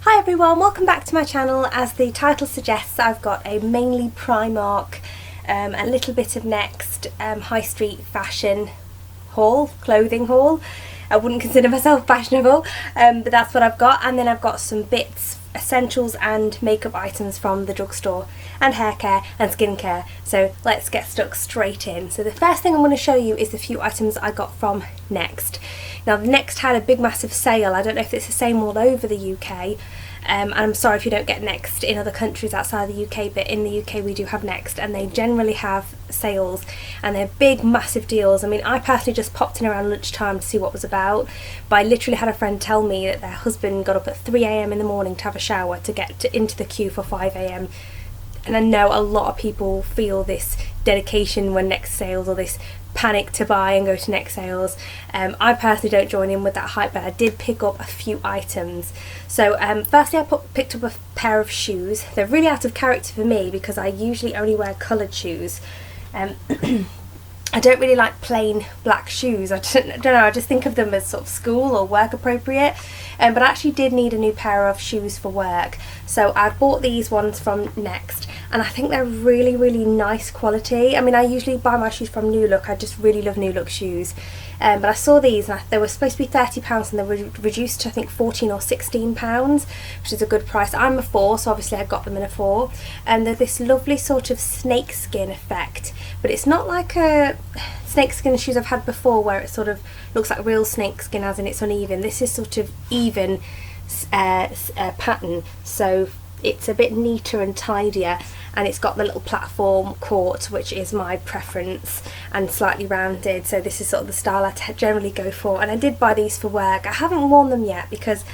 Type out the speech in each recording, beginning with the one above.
Hi everyone, welcome back to my channel. As the title suggests, I've got a mainly Primark, a little bit of Next high street fashion haul, clothing haul. I wouldn't consider myself fashionable, but that's what I've got. And then I've got some bits, essentials and makeup items from the drugstore, and hair care and skincare. So let's get stuck straight in. So the first thing I'm going to show you is the few items I got from Next. Now Next had a big massive sale. I don't know if it's the same all over the UK. And I'm sorry if you don't get Next in other countries outside the UK, but in the UK we do have Next, and they generally have sales and they're big massive deals. I mean, I personally just popped in around lunchtime to see what was about, but I literally had a friend tell me that their husband got up at 3 AM in the morning to have a shower to get into the queue for 5 AM. And I know a lot of people feel this dedication when Next sales, or this panic to buy and go to Next sales. I personally don't join in with that hype, but I did pick up a few items. So firstly I picked up a pair of shoes. They're really out of character for me because I usually only wear coloured shoes. I don't really like plain black shoes. I don't know, I just think of them as sort of school or work appropriate. But I actually did need a new pair of shoes for work. So I bought these ones from Next, and I think they're really nice quality. I mean, I usually buy my shoes from New Look. I just really love New Look shoes. But I saw these and they were supposed to be £30 and they were reduced to I think £14 or £16, which is a good price. I'm a 4, so obviously I got them in a 4. And they're this lovely sort of snakeskin effect, but it's not like a snakeskin shoes I've had before where it sort of looks like real snakeskin as in it's uneven. This is sort of even pattern, so it's a bit neater and tidier, and it's got the little platform court, which is my preference, and slightly rounded. So this is sort of the style I generally go for, and I did buy these for work. I haven't worn them yet because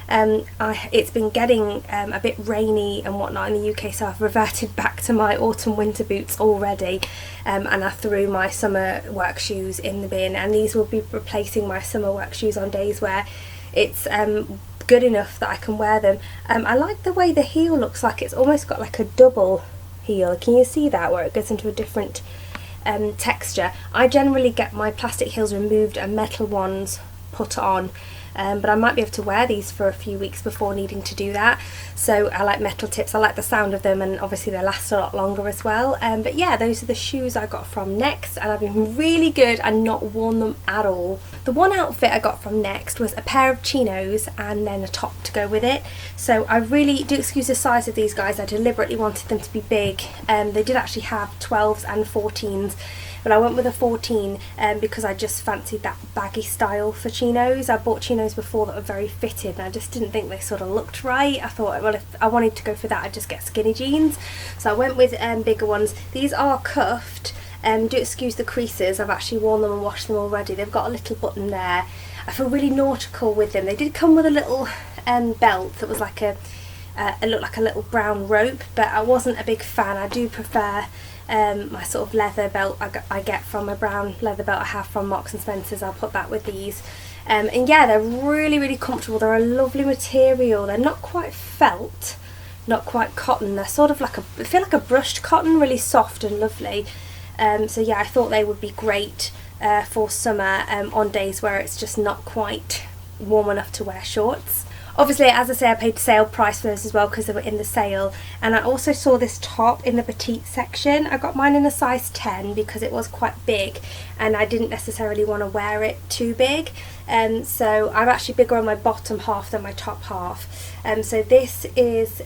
it's been getting a bit rainy and whatnot in the UK, so I've reverted back to my autumn winter boots already, and I threw my summer work shoes in the bin, and these will be replacing my summer work shoes on days where it's good enough that I can wear them. I like the way the heel looks like it's almost got like a double heel. Can you see that, where it goes into a different texture? I generally get my plastic heels removed and metal ones put on, but I might be able to wear these for a few weeks before needing to do that. So I like metal tips, I like the sound of them, and obviously they last a lot longer as well. But yeah, those are the shoes I got from Next, and I've been really good and not worn them at all. The one outfit I got from Next was a pair of chinos and then a top to go with it. So I really do excuse the size of these guys, I deliberately wanted them to be big. They did actually have 12s and 14s, but I went with a 14 because I just fancied that baggy style for chinos. I bought chinos before that were very fitted and I just didn't think they sort of looked right. I thought, well, if I wanted to go for that, I'd just get skinny jeans. So I went with bigger ones. These are cuffed. Do excuse the creases, I've actually worn them and washed them already. They've got a little button there. I feel really nautical with them. They did come with a little belt that was like it looked like a little brown rope, but I wasn't a big fan. I do prefer my sort of leather belt I get from a brown leather belt I have from Marks and Spencer's. I'll put that with these. And yeah, they're really comfortable. They're a lovely material. They're not quite felt, not quite cotton. They're sort of like I feel like a brushed cotton, really soft and lovely. So yeah, I thought they would be great for summer on days where it's just not quite warm enough to wear shorts. Obviously, as I say, I paid sale price for those as well because they were in the sale. And I also saw this top in the petite section. I got mine in a size 10 because it was quite big and I didn't necessarily want to wear it too big. So I'm actually bigger on my bottom half than my top half. So this is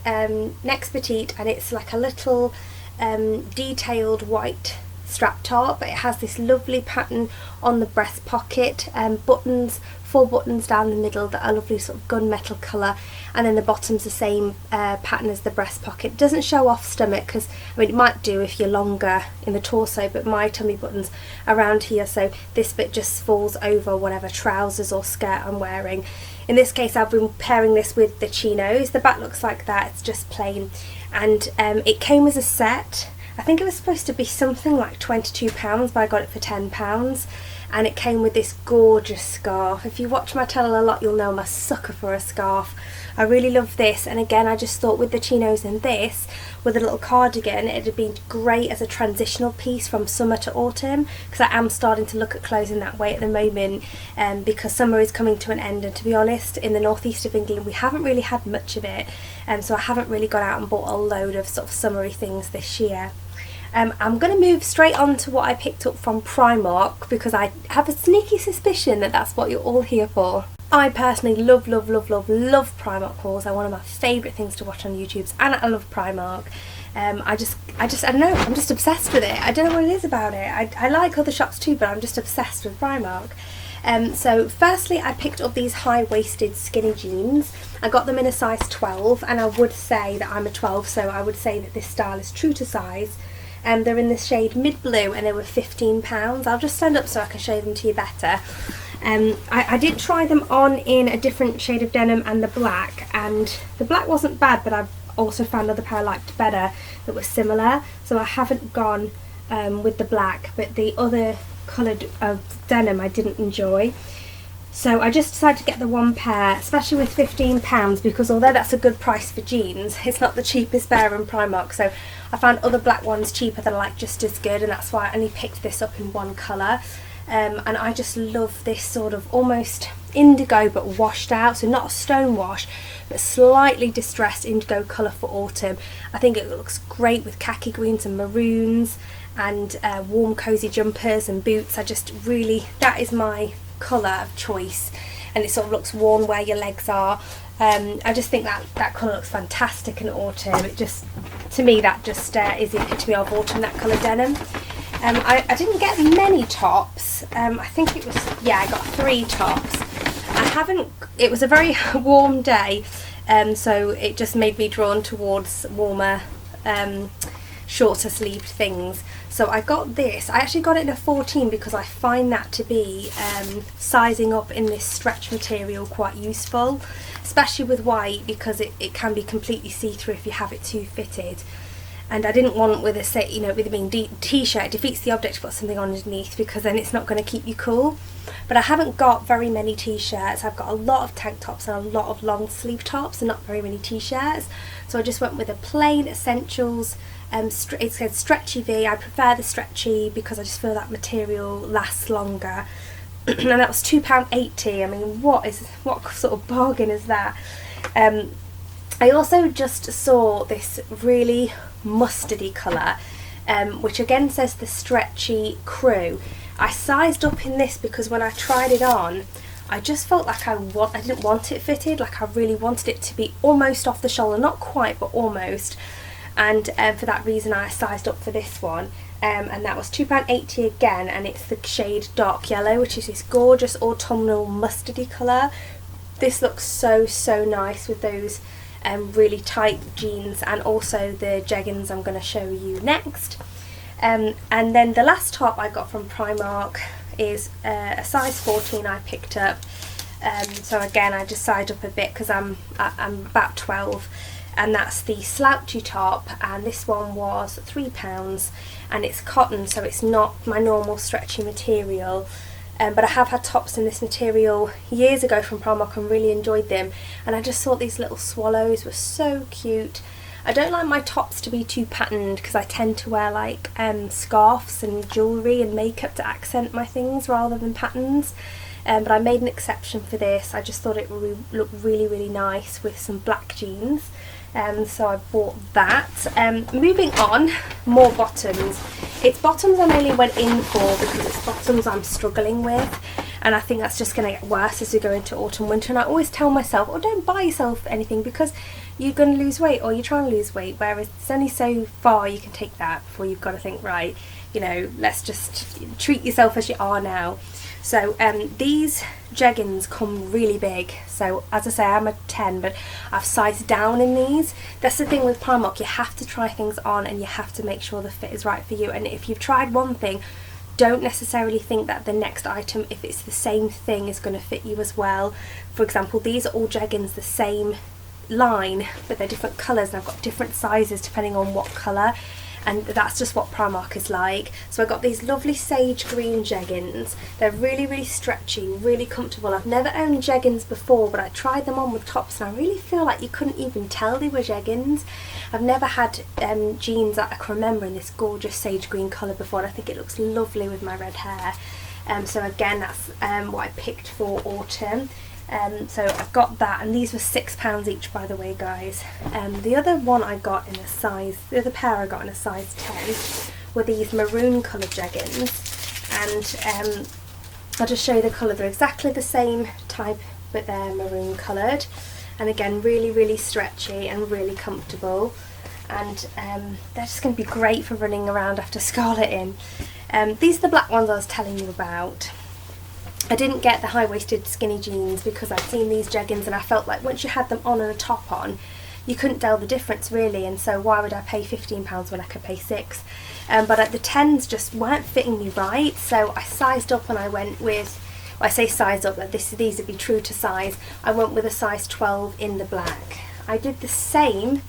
Next Petite, and it's like a little detailed white strap top. It has this lovely pattern on the breast pocket, buttons, 4 buttons down the middle that are lovely sort of gunmetal colour, and then the bottom's the same pattern as the breast pocket. It doesn't show off stomach because, I mean, it might do if you're longer in the torso, but my tummy button's around here, so this bit just falls over whatever trousers or skirt I'm wearing. In this case I've been pairing this with the chinos. The back looks like that, it's just plain, and it came as a set. I think it was supposed to be something like £22, but I got it for £10. and it came with this gorgeous scarf. If you watch my channel a lot, you'll know I'm a sucker for a scarf. I really love this, and again I just thought with the chinos and this, with a little cardigan, it'd have been great as a transitional piece from summer to autumn, because I am starting to look at clothes in that way at the moment, because summer is coming to an end, and to be honest, in the northeast of England we haven't really had much of it, so I haven't really gone out and bought a load of sort of summery things this year. I'm going to move straight on to what I picked up from Primark, because I have a sneaky suspicion that that's what you're all here for. I personally love Primark hauls. They're one of my favourite things to watch on YouTube, and I love Primark. I don't know, I'm just obsessed with it. I don't know what it is about it. I like other shops too, but I'm just obsessed with Primark. So firstly, I picked up these high-waisted skinny jeans. I got them in a size 12, and I would say that I'm a 12, so I would say that this style is true to size. They're in the shade mid blue, and they were £15. I'll just stand up so I can show them to you better. I did try them on in a different shade of denim and the black, and the black wasn't bad, but I've also found another pair I liked better that was similar, so I haven't gone with the black, but the other coloured denim I didn't enjoy. So I just decided to get the one pair, especially with £15, because although that's a good price for jeans, it's not the cheapest pair in Primark, so I found other black ones cheaper that I like just as good, and that's why I only picked this up in one colour. And I just love this sort of almost indigo but washed out, so not a stone wash, but slightly distressed indigo colour for autumn. I think it looks great with khaki greens and maroons, and warm cosy jumpers and boots. That is my colour of choice, and it sort of looks worn where your legs are. I just think that colour looks fantastic in autumn. To me that just is the epitome of autumn, that colour denim. I didn't get many tops. I think it was, I got 3 tops. It was a very warm day, so it just made me drawn towards warmer, shorter sleeved things. So I got this. I actually got it in a 14 because I find that to be sizing up in this stretch material quite useful, especially with white, because it can be completely see-through if you have it too fitted. And I didn't want with it being t-shirt, it defeats the object to put something on underneath, because then it's not going to keep you cool. But I haven't got very many t-shirts. I've got a lot of tank tops and a lot of long sleeve tops, and not very many t-shirts. So I just went with a plain essentials. It says stretchy V. I prefer the stretchy because I just feel that material lasts longer. And that was £2.80. I mean, what sort of bargain is that? I also just saw this really mustardy colour, which again says the stretchy crew. I sized up in this because when I tried it on, I just felt like I didn't want it fitted. Like I really wanted it to be almost off the shoulder, not quite, but almost. And for that reason, I sized up for this one. And that was £2.80 again, and it's the shade dark yellow, which is this gorgeous autumnal mustardy colour. This looks so nice with those really tight jeans, and also the jeggings I'm going to show you next. And then the last top I got from Primark is a size 14 I picked up. So again, I just sized up a bit because I'm about 12, and that's the slouchy top, and this one was £3, and it's cotton, so it's not my normal stretchy material. But I have had tops in this material years ago from Primark and really enjoyed them, and I just thought these little swallows were so cute. I don't like my tops to be too patterned because I tend to wear like scarves and jewellery and makeup to accent my things rather than patterns, but I made an exception for this. I just thought it would look really nice with some black jeans. So I bought that. Moving on, more bottoms. It's bottoms I mainly went in for because it's bottoms I'm struggling with, and I think that's just going to get worse as we go into autumn, winter. And I always tell myself, oh, don't buy yourself anything because you're going to lose weight, or you're trying to lose weight, whereas it's only so far you can take that before you've got to think, right, let's just treat yourself as you are now. So these jeggings come really big. So as I say, I'm a 10, but I've sized down in these. That's the thing with Primark, you have to try things on and you have to make sure the fit is right for you. And if you've tried one thing, don't necessarily think that the next item, if it's the same thing, is going to fit you as well. For example, these are all jeggings the same line, but they're different colours, and I've got different sizes depending on what colour. and that's just what Primark is like. So I got these lovely sage green jeggings. They're really, really stretchy, really comfortable. I've never owned jeggings before, but I tried them on with tops and I really feel like you couldn't even tell they were jeggings. I've never had jeans that I can remember in this gorgeous sage green colour before, and I think it looks lovely with my red hair. So again, that's what I picked for autumn. So I've got that, and these were £6 each, by the way, guys. The other one I got in a size, the other pair I got in a size 10 were these maroon coloured jeggings, and I'll just show you the colour. They're exactly the same type, but they're maroon coloured, and again, really, really stretchy and really comfortable, and they're just going to be great for running around after scarleting. These are the black ones I was telling you about. I didn't get the high-waisted skinny jeans because I'd seen these jeggings and I felt like once you had them on and a top on, you couldn't tell the difference really, and so why would I pay £15 when I could pay £6? But the 10s just weren't fitting me right, so I sized up and I went with, well, I say sized up, that these would be true to size. I went with a size 12 in the black. I did the same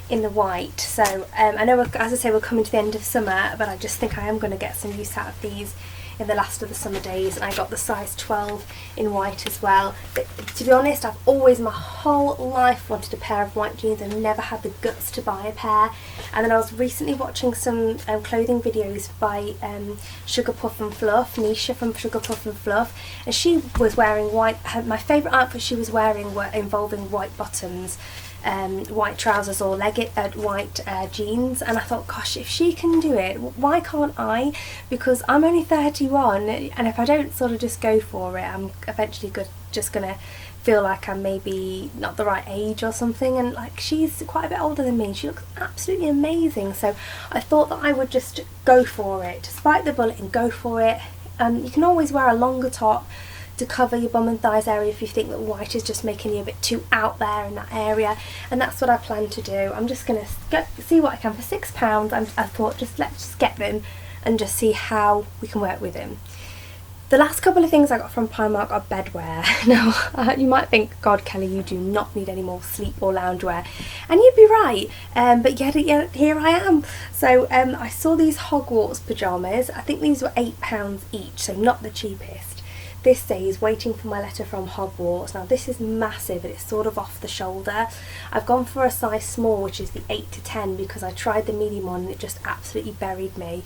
in the white, so I know, as I say, we're coming to the end of summer, but I just think I am going to get some use out of these in the last of the summer days, and I got the size 12 in white as well. But to be honest, I've always my whole life wanted a pair of white jeans and never had the guts to buy a pair. And then I was recently watching some clothing videos by SugarPuffAndFluff, Nisha from SugarPuffAndFluff, and she was wearing white. My favourite outfit she was wearing were involving white bottoms, white trousers or white jeans, and I thought, gosh, if she can do it, why can't I? Because I'm only 31, and if I don't sort of just go for it, I'm eventually just gonna feel like I'm maybe not the right age or something. And like, she's quite a bit older than me, she looks absolutely amazing, so I thought that I would just go for it, just bite the bullet and go for it. You can always wear a longer top to cover your bum and thighs area if you think that white is just making you a bit too out there in that area, and that's what I plan to do. I'm just going to see what I can for £6. I thought let's just get them and just see how we can work with them. The last couple of things I got from Primark are bedwear. Now, you might think, God, Kelly, you do not need any more sleep or loungewear, and you'd be right, but yet here I am. So I saw these Hogwarts pyjamas. I think these were £8 each, so not the cheapest. This says waiting for my letter from Hogwarts. Now this is massive and it's sort of off the shoulder. I've gone for a size small, which is the 8 to 10, because I tried the medium on and it just absolutely buried me.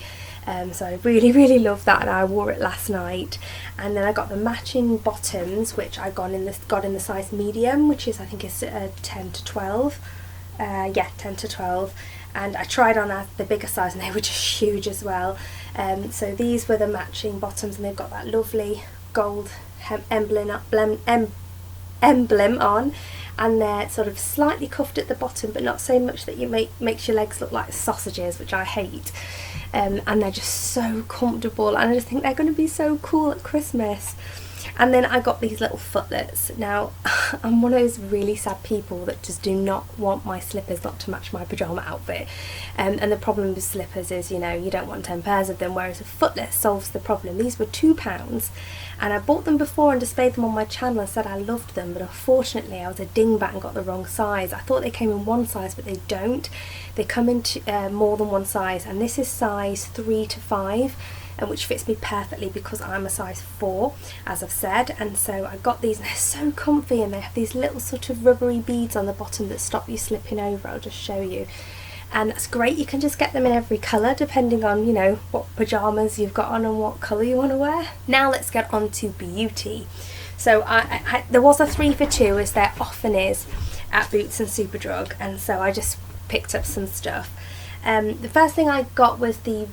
So I really, really love that, and I wore it last night. And then I got the matching bottoms, which I got in the size medium, which is, I think is 10 to 12. Yeah, 10 to 12. And I tried on the bigger size and they were just huge as well. So these were the matching bottoms, and they've got that lovely gold emblem on, and they're sort of slightly cuffed at the bottom, but not so much that you makes your legs look like sausages, which I hate. And they're just so comfortable, and I just think they're going to be so cool at Christmas. And then I got these little footlets. Now, I'm one of those really sad people that just do not want my slippers not to match my pyjama outfit. And the problem with slippers is, you know, you don't want 10 pairs of them, whereas a footlet solves the problem. These were £2, and I bought them before and displayed them on my channel and said I loved them, but unfortunately I was a dingbat and got the wrong size. I thought they came in one size, but they don't. They come in more than one size, and this is size 3 to 5. Which fits me perfectly because I'm a size 4, as I've said. And so I got these, and they're so comfy, and they have these little sort of rubbery beads on the bottom that stop you slipping over. I'll just show you, and that's great. You can just get them in every colour depending on, you know, what pyjamas you've got on and what colour you want to wear. Now let's get on to beauty. So there was a 3 for 2, as there often is at Boots and Superdrug, and so I just picked up some stuff. The first thing I got was the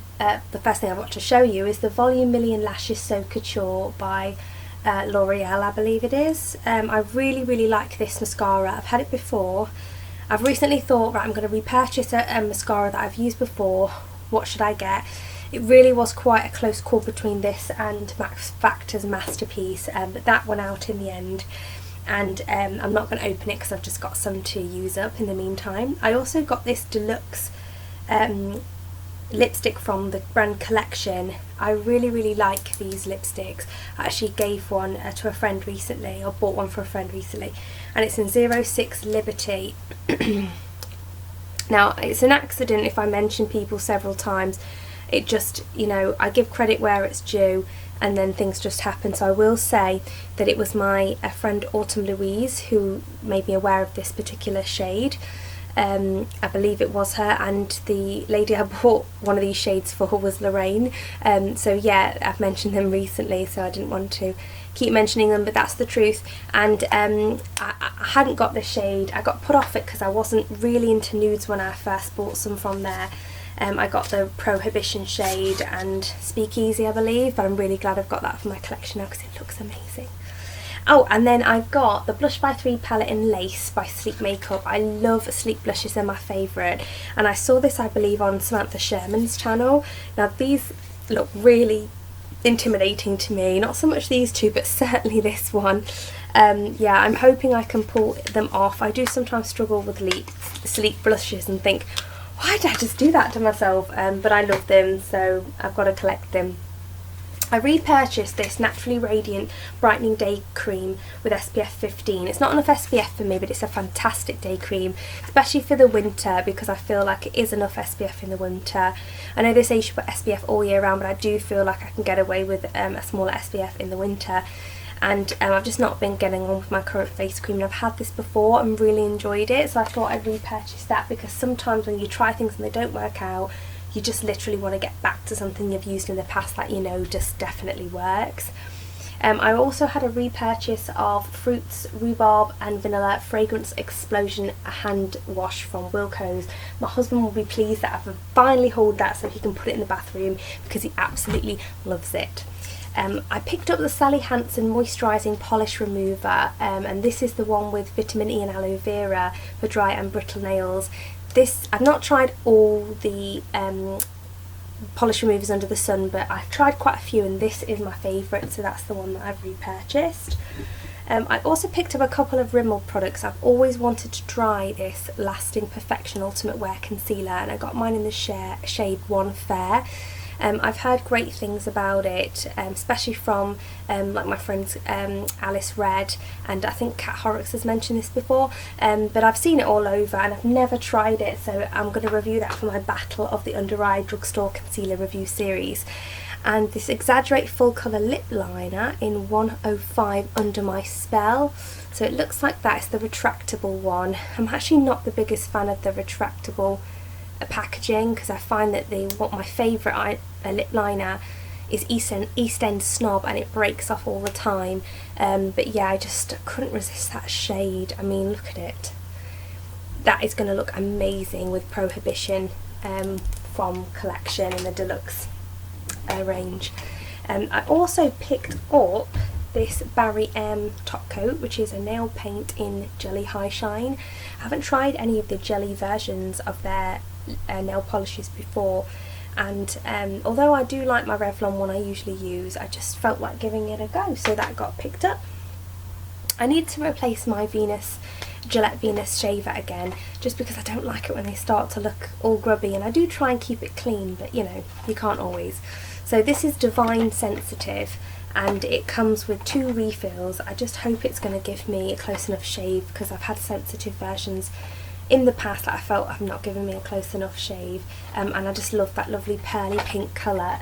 first thing I want to show you is the Volume Million Lashes So Couture by L'Oreal, I believe it is. I really, really like this mascara. I've had it before. I've recently thought, right, I'm going to repurchase a mascara that I've used before. What should I get? It really was quite a close call between this and Max Factor's Masterpiece, but that won out in the end. And I'm not going to open it because I've just got some to use up in the meantime. I also got this deluxe lipstick from the brand Collection. I really, really like these lipsticks. I actually gave one to a friend recently, or bought one for a friend recently, and it's in 06 Liberty. Now, it's an accident if I mention people several times. It just, you know, I give credit where it's due, and then things just happen. So I will say that it was my friend Autumn Louise who made me aware of this particular shade. I believe it was her, and the lady I bought one of these shades for was Lorraine. So yeah, I've mentioned them recently, so I didn't want to keep mentioning them, but that's the truth. And I hadn't got this shade. I got put off it because I wasn't really into nudes when I first bought some from there. I got the Prohibition shade and Speakeasy, I believe, but I'm really glad I've got that for my collection now because it looks amazing. Oh, and then I've got the Blush by 3 palette in Lace by Sleek Makeup. I love sleek blushes, they're my favourite. And I saw this, I believe, on Samantha Schuerman's channel. Now, these look really intimidating to me. Not so much these two, but certainly this one. Yeah, I'm hoping I can pull them off. I do sometimes struggle with sleek blushes and think, why did I just do that to myself? But I love them, so I've got to collect them. I repurchased this Naturally Radiant Brightening Day Cream with SPF 15. It's not enough SPF for me, but it's a fantastic day cream, especially for the winter, because I feel like it is enough SPF in the winter. I know they say you should put SPF all year round, but I do feel like I can get away with a smaller SPF in the winter. And I've just not been getting on with my current face cream, and I've had this before and really enjoyed it, so I thought I'd repurchase that, because sometimes when you try things and they don't work out, you just literally want to get back to something you've used in the past that you know just definitely works. I also had a repurchase of Fruits, Rhubarb and Vanilla Fragrance Explosion hand wash from Wilco's. My husband will be pleased that I've finally hauled that so he can put it in the bathroom, because he absolutely loves it. I picked up the Sally Hansen Moisturising Polish Remover, and this is the one with vitamin E and aloe vera for dry and brittle nails. I've not tried all the polish removers under the sun, but I've tried quite a few, and this is my favourite, so that's the one that I've repurchased. I also picked up a couple of Rimmel products. I've always wanted to try this Lasting Perfection Ultimate Wear Concealer, and I got mine in the shade One Fair. I've heard great things about it, especially from like my friends Alice Red, and I think Kat Horrocks has mentioned this before, but I've seen it all over and I've never tried it, so I'm going to review that for my Battle of the Under Eye Drugstore Concealer review series. And this Exaggerate Full Colour Lip Liner in 105 Under My Spell. So it looks like that. It's the retractable one. I'm actually not the biggest fan of the retractable packaging, because I find that my favourite lip liner is East End Snob, and it breaks off all the time. But yeah, I just couldn't resist that shade. I mean, look at it. That is going to look amazing with Prohibition from Collection in the Deluxe range. I also picked up this Barry M top coat, which is a nail paint in Jelly High Shine. I haven't tried any of the jelly versions of their nail polishes before, and although I do like my Revlon one I usually use, I just felt like giving it a go, so that got picked up. I need to replace my Gillette Venus shaver again, just because I don't like it when they start to look all grubby, and I do try and keep it clean, but you know, you can't always. So this is Divine Sensitive, and it comes with 2 refills. I just hope it's going to give me a close enough shave, because I've had sensitive versions in the past that I felt have not given me a close enough shave, and I just love that lovely pearly pink colour.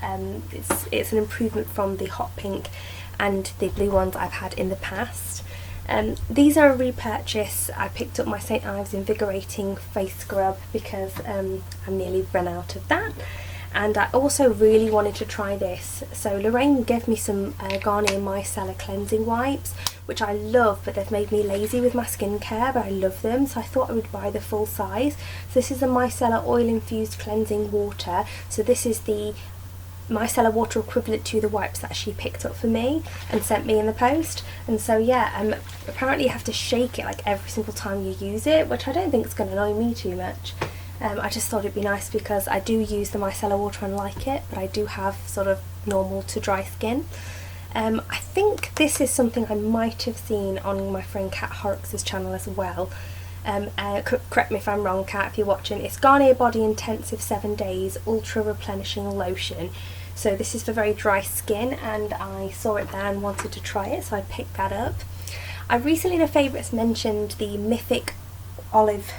It's an improvement from the hot pink and the blue ones I've had in the past. These are a repurchase. I picked up my St. Ives Invigorating Face Scrub because I'm nearly run out of that. And I also really wanted to try this. So Lorraine gave me some Garnier Micellar cleansing wipes, which I love, but they've made me lazy with my skincare, but I love them, so I thought I would buy the full size. So this is the Micellar Oil Infused Cleansing Water. So this is the micellar water equivalent to the wipes that she picked up for me and sent me in the post. And so yeah, apparently you have to shake it like every single time you use it, which I don't think is going to annoy me too much. I just thought it'd be nice because I do use the micellar water and like it, but I do have sort of normal to dry skin. I think this is something I might have seen on my friend Kat Horrocks' channel as well. Correct me if I'm wrong, Kat, if you're watching. It's Garnier Body Intensive 7 Days Ultra Replenishing Lotion. So this is for very dry skin, and I saw it there and wanted to try it, so I picked that up. I recently in a favourites mentioned the Mythic Olive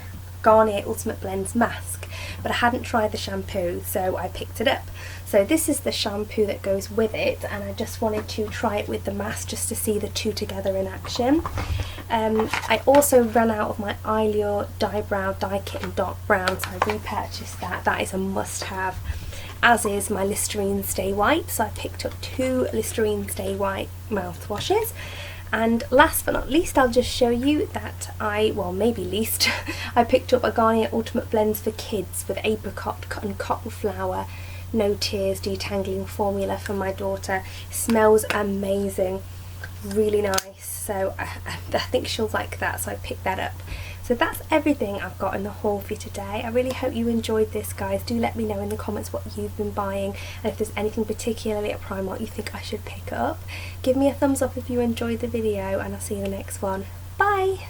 Garnier Ultimate Blends mask, but I hadn't tried the shampoo, so I picked it up. So this is the shampoo that goes with it, and I just wanted to try it with the mask just to see the two together in action. I also ran out of my Eyelure Dye Brow Dye Kit in dark brown, so I repurchased that. That is a must-have, as is my Listerine Stay White. So I picked up 2 Listerine Stay White mouthwashes. And last but not least, I'll just show you that I picked up a Garnier Ultimate Blends for Kids with apricot and cotton flower, no tears detangling formula for my daughter. It smells amazing, really nice, so I think she'll like that, so I picked that up. So that's everything I've got in the haul for you today. I really hope you enjoyed this, guys. Do let me know in the comments what you've been buying, and if there's anything particularly at Primark you think I should pick up. Give me a thumbs up if you enjoyed the video, and I'll see you in the next one. Bye!